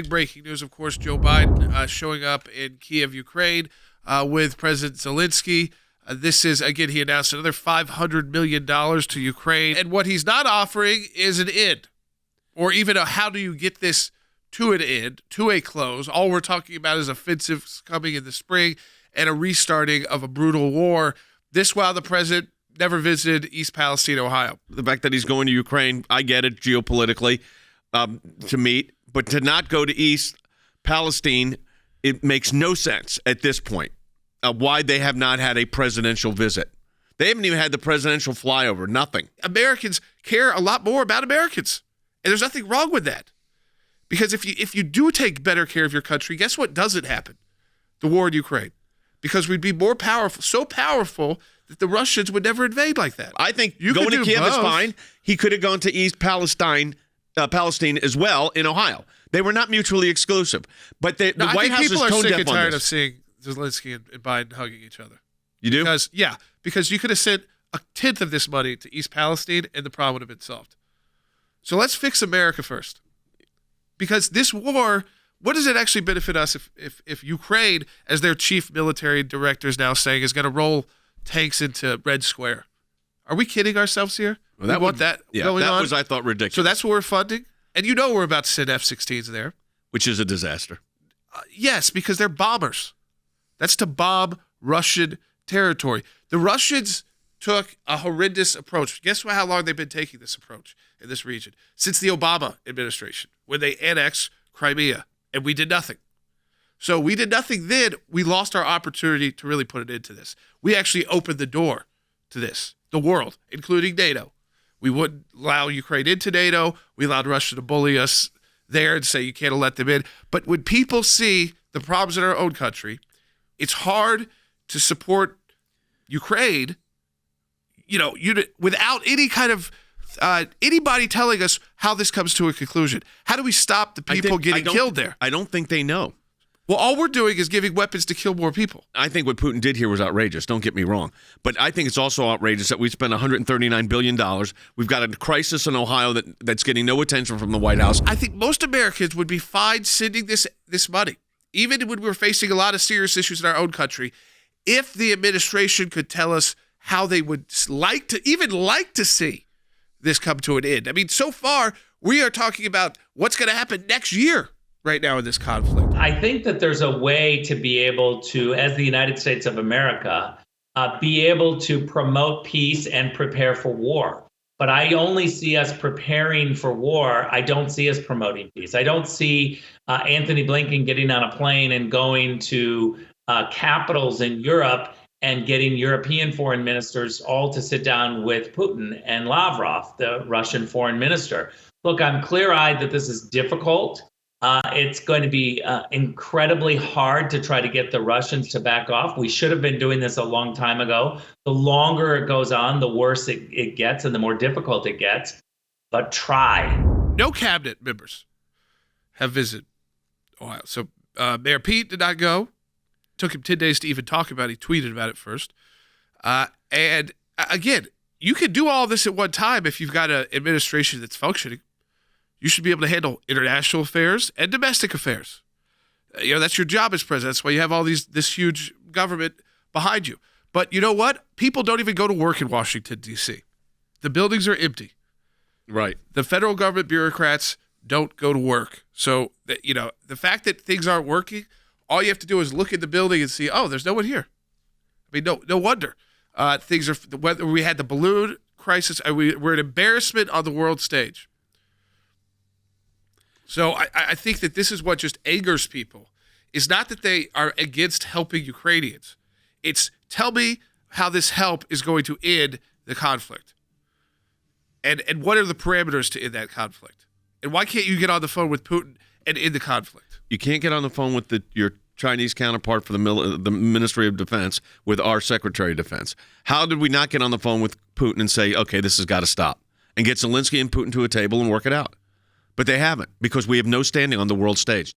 big breaking news, of course, Joe Biden showing up in Kyiv, Ukraine, with President Zelensky. This is, again, he announced another $500 million to Ukraine. And what he's not offering is an end, or even a how do you get this to an end, to a close. All we're talking about is offensives coming in the spring and a restarting of a brutal war. This while the president never visited East Palestine, Ohio. The fact that he's going to Ukraine, I get it geopolitically, to meet. But to not go to East Palestine, it makes no sense at this point. Why they have not had a presidential visit. They haven't even had the presidential flyover, nothing. Americans care a lot more about Americans. And there's nothing wrong with that. Because if you do take better care of your country, guess what doesn't happen? The war in Ukraine. Because we'd be more powerful, so powerful that the Russians would never invade like that. I think going to Kyiv is fine. He could have gone to East Palestine as well in Ohio. They were not mutually exclusive. But the White House is tone deaf on this. People are sick and tired of seeing Zelensky and Biden hugging each other. You do? Because you could have sent a tenth of this money to East Palestine and the problem would have been solved. So let's fix America first. Because this war, what does it actually benefit us if Ukraine, as their chief military director is now saying, is going to roll tanks into Red Square? Are we kidding ourselves here? Well, that was, I thought, ridiculous. So that's what we're funding? And you know we're about to send F-16s there. Which is a disaster. Yes, because they're bombers. That's to bomb Russian territory. The Russians took a horrendous approach. Guess how long they've been taking this approach in this region? Since the Obama administration, when they annexed Crimea, and we did nothing. So we did nothing then. We lost our opportunity to really put an end to this. We actually opened the door to this, the world, including NATO. We wouldn't allow Ukraine into NATO. We allowed Russia to bully us there and say you can't let them in. But when people see the problems in our own country, it's hard to support Ukraine, without any kind of anybody telling us how this comes to a conclusion. How do we stop the people getting killed there? I don't think they know. Well, all we're doing is giving weapons to kill more people. I think what Putin did here was outrageous. Don't get me wrong. But I think it's also outrageous that we spent $139 billion. We've got a crisis in Ohio that's getting no attention from the White House. I think most Americans would be fine sending this money, even when we're facing a lot of serious issues in our own country, if the administration could tell us how they would like to see this come to an end. I mean, so far, we are talking about what's going to happen next year right now in this conflict. I think that there's a way to be able to, as the United States of America, be able to promote peace and prepare for war. But I only see us preparing for war. I don't see us promoting peace. I don't see Anthony Blinken getting on a plane and going to capitals in Europe and getting European foreign ministers all to sit down with Putin and Lavrov, the Russian foreign minister. Look, I'm clear-eyed that this is difficult. It's going to be incredibly hard to try to get the Russians to back off. We should have been doing this a long time ago. The longer it goes on, the worse it gets and the more difficult it gets. But try. No cabinet members have visited Ohio. So Mayor Pete did not go. Took him 10 days to even talk about it. He tweeted about it first. And again, you can do all this at one time if you've got an administration that's functioning. You should be able to handle international affairs and domestic affairs. That's your job as president. That's why you have all this huge government behind you. But you know what? People don't even go to work in Washington, D.C. The buildings are empty. Right. The federal government bureaucrats don't go to work. So, the fact that things aren't working, all you have to do is look at the building and see, oh, there's no one here. I mean, no wonder. Whether we had the balloon crisis, we're an embarrassment on the world stage. So I think that this is what just angers people. It's not that they are against helping Ukrainians. It's tell me how this help is going to end the conflict. And what are the parameters to end that conflict? And why can't you get on the phone with Putin and end the conflict? You can't get on the phone with your Chinese counterpart for the Ministry of Defense with our Secretary of Defense. How did we not get on the phone with Putin and say, okay, this has got to stop, and get Zelensky and Putin to a table and work it out? But they haven't, because we have no standing on the world stage.